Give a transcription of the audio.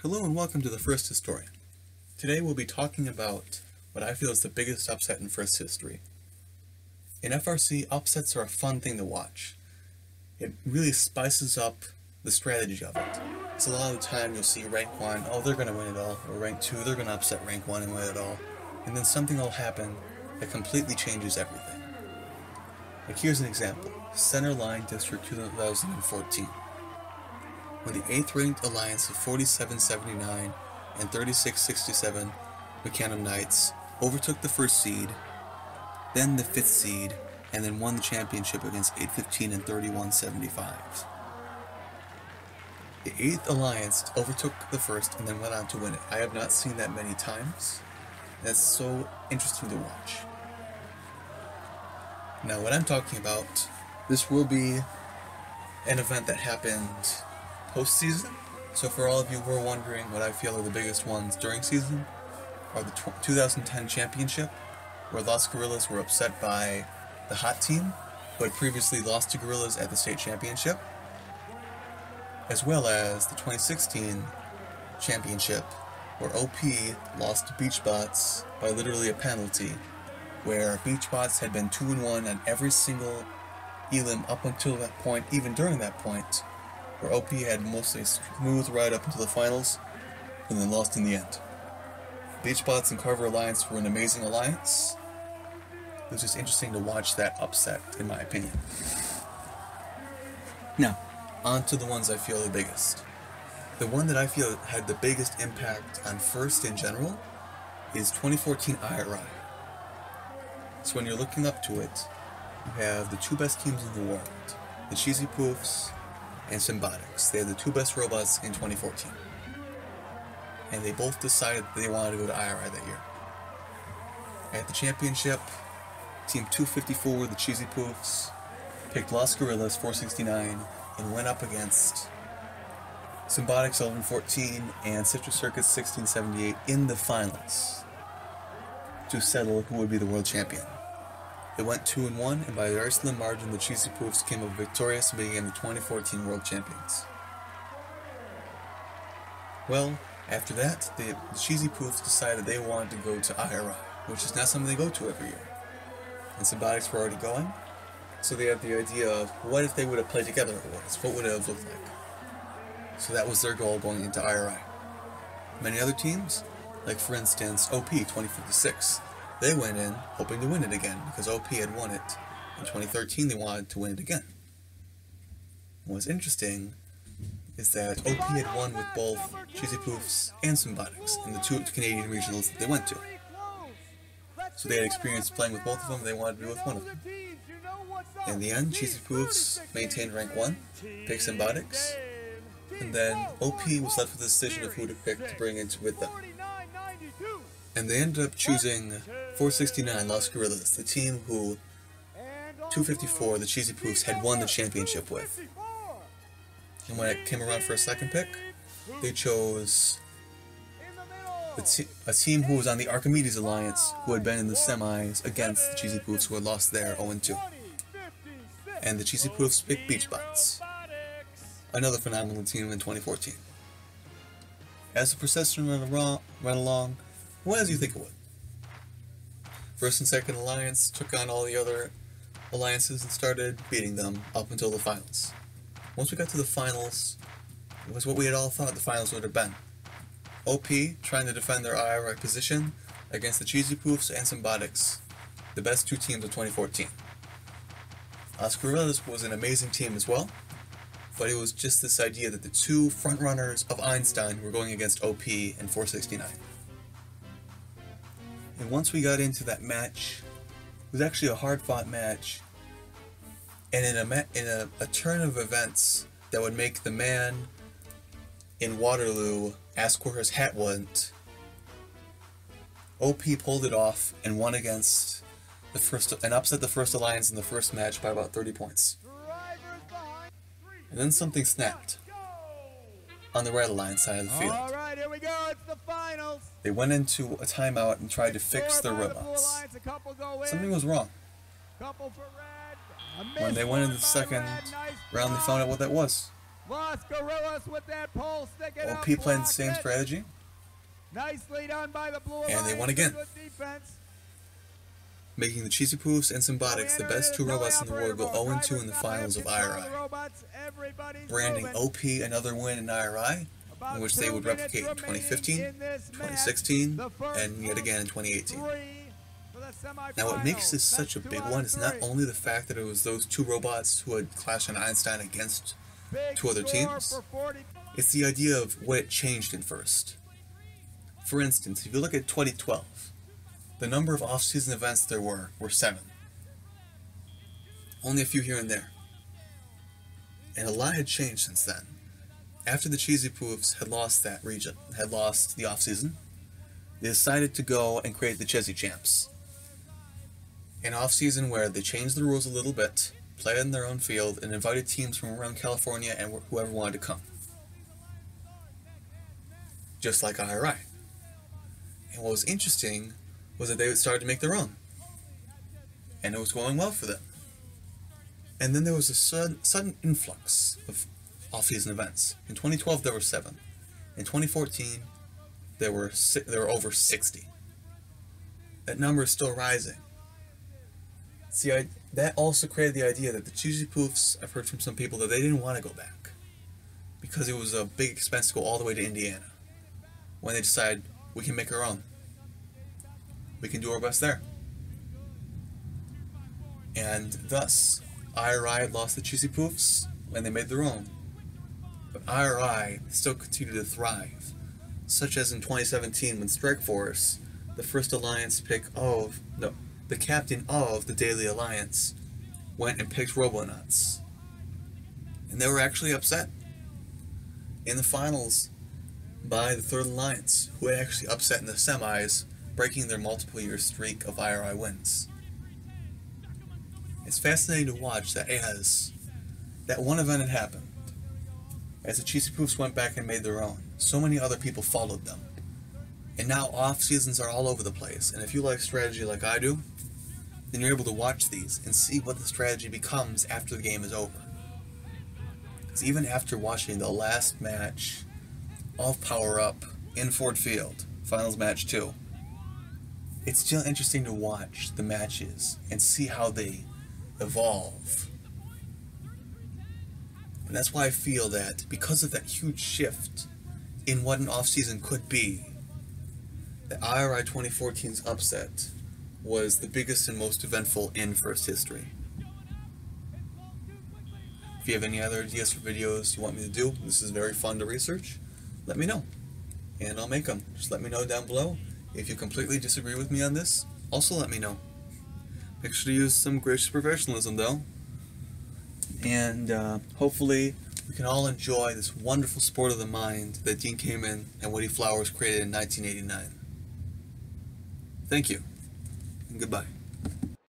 Hello and welcome to the First Historian. Today we'll be talking about what I feel is the biggest upset in First history. In FRC, upsets are a fun thing to watch. It really spices up the strategy of it. So a lot of the time you'll see rank 1, oh they're going to win it all, or rank 2, they're going to upset rank 1 and win it all. And then something will happen that completely changes everything. Like here's an example, Center Line District 2014. When the 8th ranked alliance of 4779 and 3667 McCann Knights overtook the 1st seed, then the 5th seed, and then won the championship against 815 and 3175. The 8th alliance overtook the 1st and then went on to win it. I have not seen that many times. That's so interesting to watch. Now what I'm talking about, this will be an event that happened postseason. So for all of you who are wondering what I feel are the biggest ones during season, are the 2010 championship, where Los Gorillas were upset by the hot team, who had previously lost to Gorillas at the state championship, as well as the 2016 championship, where OP lost to BeachBots by literally a penalty, where BeachBots had been 2-1 on every single elim up until that point, even during that point, where OP had mostly a smooth ride up until the finals, and then lost in the end. BeachBots and Carver Alliance were an amazing alliance. It was just interesting to watch that upset, in my opinion. Now, on to the ones I feel are the biggest. The one that I feel had the biggest impact on First in general is 2014 IRI. So when you're looking up to it, you have the two best teams in the world, the Cheesy Poofs and Symbotics. They had the two best robots in 2014. And they both decided they wanted to go to IRI that year. At the championship, Team 254, the Cheesy Poofs, picked Los Gorillas 469 and went up against Symbotics 1114 and Citrus Circus 1678 in the finals to settle who would be the world champion. They went 2-1, and by a very slim margin, the Cheesy Poofs came up victorious and became the 2014 world champions. Well, after that, the Cheesy Poofs decided they wanted to go to IRI, which is not something they go to every year. And Symbotics were already going, so they had the idea of what if they would have played together at once? What would it have looked like? So that was their goal going into IRI. Many other teams, like for instance OP 2056, they went in hoping to win it again because OP had won it. In 2013 they wanted to win it again. What's interesting is that OP had won with both Cheesy Poofs and Symbotics in the two Canadian regionals that they went to. So they had experience playing with both of them, they wanted to be with one of them. In the end, Cheesy Poofs maintained rank 1, picked Symbotics, and then OP was left with the decision of who to pick to bring into with them. And they ended up choosing 469 Los Gorillas, the team who 254, the Cheesy Poofs, had won the championship with. And when it came around for a second pick, they chose a team who was on the Archimedes Alliance, who had been in the semis against the Cheesy Poofs, who had lost there 0-2. And the Cheesy Poofs picked BeachBots, another phenomenal team in 2014. As the procession ran along, what as you think it would? First and second alliance took on all the other alliances and started beating them up until the finals. Once we got to the finals, it was what we had all thought the finals would have been. OP trying to defend their IRI position against the Cheesy Poofs and Symbotics, the best two teams of 2014. Los Gorillas was an amazing team as well, but it was just this idea that the two frontrunners of Einstein were going against OP and 469. And once we got into that match, it was actually a hard-fought match, and in a turn of events that would make the man in Waterloo ask where his hat went, OP pulled it off and won against the first and upset the first alliance in the first match by about 30 points. And then something snapped on the Red Alliance side of the field. Alright, here we go, it's the finals. They went into a timeout and tried to fix their robots. Something was wrong. When they went into the second round, they found out what that was. Los Guerrillas with that pole sticking up. OP playing the same strategy, Nicely done by the Blue and they won Alliance. again, Good defense. making the Cheesy Poofs and Symbiotics the best two robots in the world go 0-2 in the finals of IRI. Branding OP another win in IRI, in which they would replicate in 2015, 2016, and yet again in 2018. Now what makes this such a big one is not only the fact that it was those two robots who had clashed on Einstein against two other teams, it's the idea of what it changed in first. For instance, if you look at 2012, the number of off-season events there were 7. Only a few here and there. And a lot had changed since then. After the Cheesy Poofs had lost that region, had lost the off-season, they decided to go and create the Chezzy Champs. An off-season where they changed the rules a little bit, played in their own field, and invited teams from around California and whoever wanted to come. Just like IRI. And what was interesting was that they started to make their own. And it was going well for them. And then there was a sudden influx of off-season events. In 2012 there were 7. In 2014 there were over 60. That number is still rising. See, that also created the idea that the Cheesy Poofs, I've heard from some people that they didn't want to go back because it was a big expense to go all the way to Indiana. When they decided we can make our own, we can do our best there. And thus, IRI had lost the Cheesy Poofs when they made their own. But IRI still continued to thrive, such as in 2017 when Strike Force, the first alliance pick of, no, the captain of the Daily Alliance, went and picked Robonuts. And they were actually upset in the finals by the Third Alliance, who had actually upset in the semis, breaking their multiple-year streak of IRI wins. It's fascinating to watch that as that one event had happened, as the Cheesy Poofs went back and made their own, so many other people followed them. And now off-seasons are all over the place, and if you like strategy like I do, then you're able to watch these and see what the strategy becomes after the game is over. Because even after watching the last match of Power Up in Ford Field, Finals Match 2, it's still interesting to watch the matches and see how they evolve. And that's why I feel that because of that huge shift in what an off-season could be, that IRI 2014's upset was the biggest and most eventful in FRC history. If you have any other ideas for videos you want me to do, this is very fun to research, let me know, and I'll make them. Just let me know down below. If you completely disagree with me on this, also let me know. Make sure to use some gracious professionalism though, and hopefully we can all enjoy this wonderful sport of the mind that Dean Kamen and Woody Flowers created in 1989. Thank you, and goodbye.